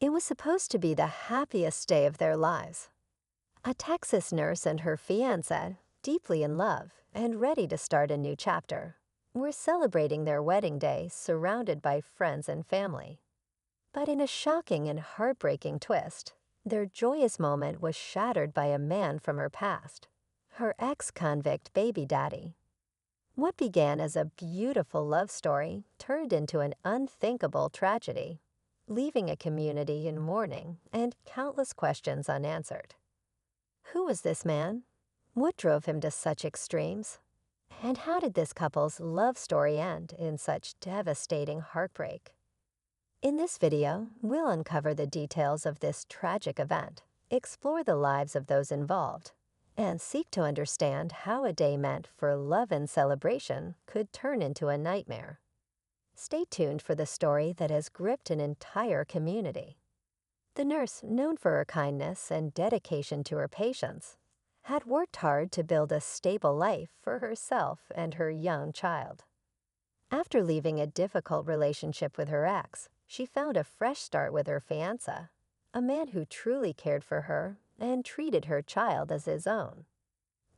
It was supposed to be the happiest day of their lives. A Texas nurse and her fiancé, deeply in love and ready to start a new chapter, were celebrating their wedding day surrounded by friends and family. But in a shocking and heartbreaking twist, their joyous moment was shattered by a man from her past, her ex-convict baby daddy. What began as a beautiful love story turned into an unthinkable tragedy, leaving a community in mourning and countless questions unanswered. Who was this man? What drove him to such extremes? And how did this couple's love story end in such devastating heartbreak? In this video, we'll uncover the details of this tragic event, explore the lives of those involved, and seek to understand how a day meant for love and celebration could turn into a nightmare. Stay tuned for the story that has gripped an entire community. The nurse, known for her kindness and dedication to her patients, had worked hard to build a stable life for herself and her young child. After leaving a difficult relationship with her ex, she found a fresh start with her fiancé, a man who truly cared for her and treated her child as his own.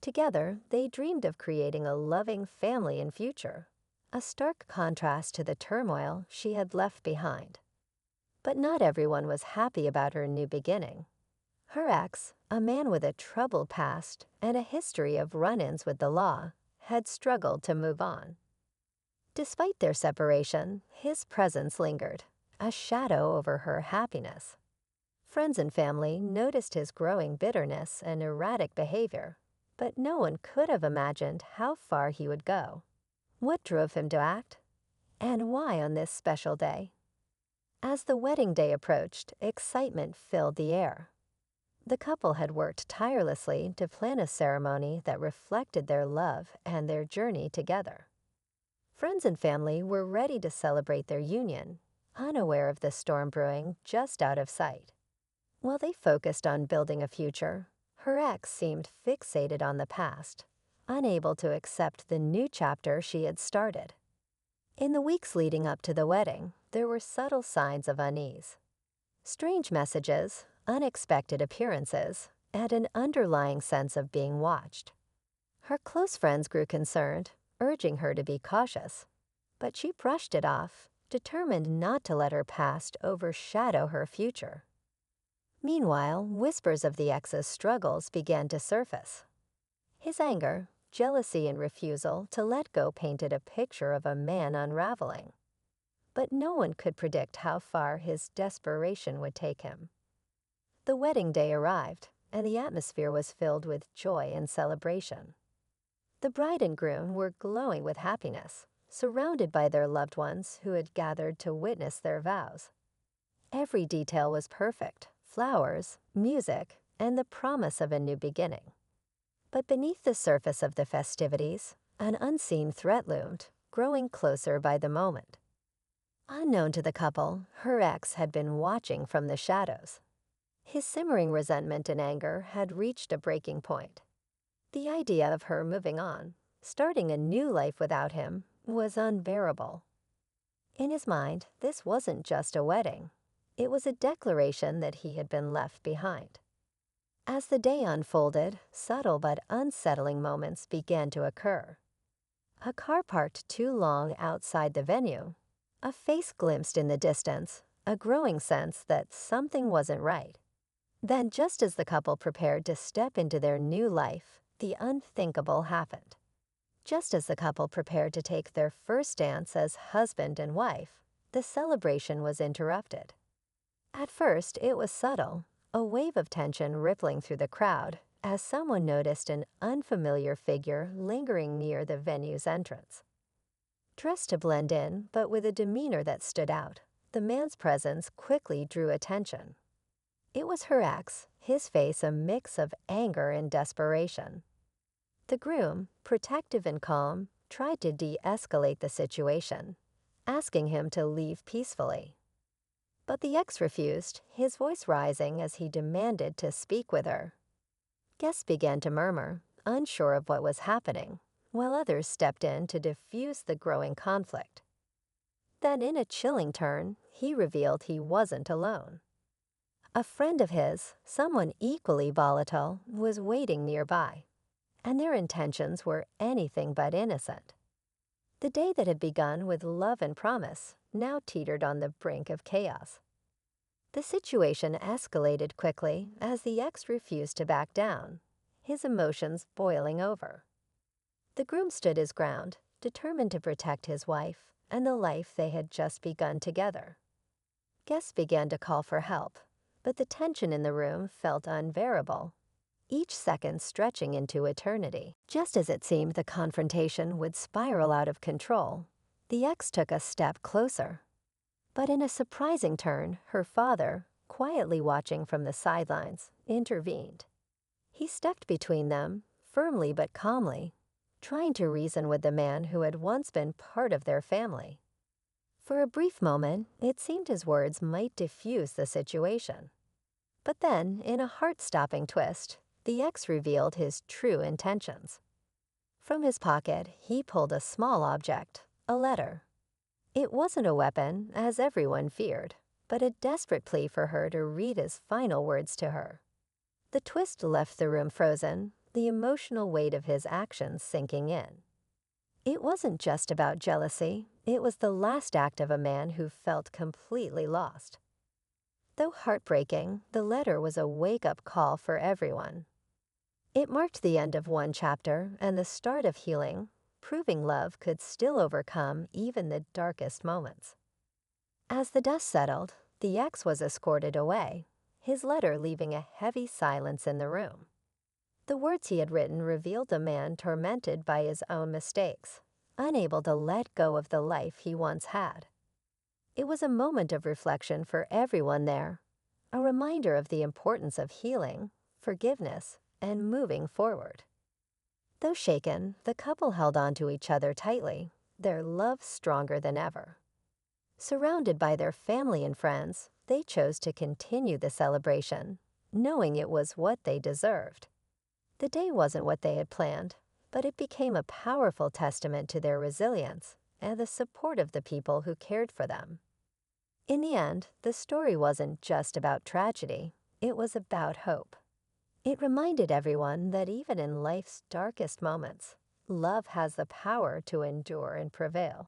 Together, they dreamed of creating a loving family and future, a stark contrast to the turmoil she had left behind. But not everyone was happy about her new beginning. Her ex, a man with a troubled past and a history of run-ins with the law, had struggled to move on. Despite their separation, his presence lingered, a shadow over her happiness. Friends and family noticed his growing bitterness and erratic behavior, but no one could have imagined how far he would go. What drove him to act? And why on this special day? As the wedding day approached, excitement filled the air. The couple had worked tirelessly to plan a ceremony that reflected their love and their journey together. Friends and family were ready to celebrate their union, unaware of the storm brewing just out of sight. While they focused on building a future, her ex seemed fixated on the past, unable to accept the new chapter she had started. In the weeks leading up to the wedding, there were subtle signs of unease. Strange messages, unexpected appearances, and an underlying sense of being watched. Her close friends grew concerned, urging her to be cautious, but she brushed it off, determined not to let her past overshadow her future. Meanwhile, whispers of the ex's struggles began to surface. His anger, jealousy, and refusal to let go painted a picture of a man unraveling. But no one could predict how far his desperation would take him. The wedding day arrived, and the atmosphere was filled with joy and celebration. The bride and groom were glowing with happiness, surrounded by their loved ones who had gathered to witness their vows. Every detail was perfect: flowers, music, and the promise of a new beginning. But beneath the surface of the festivities, an unseen threat loomed, growing closer by the moment. Unknown to the couple, her ex had been watching from the shadows. His simmering resentment and anger had reached a breaking point. The idea of her moving on, starting a new life without him, was unbearable. In his mind, this wasn't just a wedding. It was a declaration that he had been left behind. As the day unfolded, subtle but unsettling moments began to occur. A car parked too long outside the venue, a face glimpsed in the distance, a growing sense that something wasn't right. Then, just as the couple prepared to step into their new life, the unthinkable happened. Just as the couple prepared to take their first dance as husband and wife, the celebration was interrupted. At first, it was subtle, a wave of tension rippling through the crowd as someone noticed an unfamiliar figure lingering near the venue's entrance. Dressed to blend in, but with a demeanor that stood out, the man's presence quickly drew attention. It was her ex, his face a mix of anger and desperation. The groom, protective and calm, tried to de-escalate the situation, asking him to leave peacefully. But the ex refused, his voice rising as he demanded to speak with her. Guests began to murmur, unsure of what was happening, while others stepped in to diffuse the growing conflict. Then, in a chilling turn, he revealed he wasn't alone. A friend of his, someone equally volatile, was waiting nearby, and their intentions were anything but innocent. The day that had begun with love and promise now teetered on the brink of chaos. The situation escalated quickly as the ex refused to back down, his emotions boiling over. The groom stood his ground, determined to protect his wife and the life they had just begun together. Guests began to call for help, but the tension in the room felt unbearable, each second stretching into eternity. Just as it seemed the confrontation would spiral out of control, the ex took a step closer. But in a surprising turn, her father, quietly watching from the sidelines, intervened. He stepped between them, firmly but calmly, trying to reason with the man who had once been part of their family. For a brief moment, it seemed his words might diffuse the situation. But then, in a heart-stopping twist, the ex revealed his true intentions. From his pocket, he pulled a small object, a letter. It wasn't a weapon, as everyone feared, but a desperate plea for her to read his final words to her. The twist left the room frozen, the emotional weight of his actions sinking in. It wasn't just about jealousy, it was the last act of a man who felt completely lost. Though heartbreaking, the letter was a wake-up call for everyone. It marked the end of one chapter and the start of healing, proving love could still overcome even the darkest moments. As the dust settled, the ex was escorted away, his letter leaving a heavy silence in the room. The words he had written revealed a man tormented by his own mistakes, unable to let go of the life he once had. It was a moment of reflection for everyone there, a reminder of the importance of healing, forgiveness, and moving forward. Though shaken, the couple held on to each other tightly, their love stronger than ever. Surrounded by their family and friends, they chose to continue the celebration, knowing it was what they deserved. The day wasn't what they had planned, but it became a powerful testament to their resilience and the support of the people who cared for them. In the end, the story wasn't just about tragedy, it was about hope. It reminded everyone that even in life's darkest moments, love has the power to endure and prevail.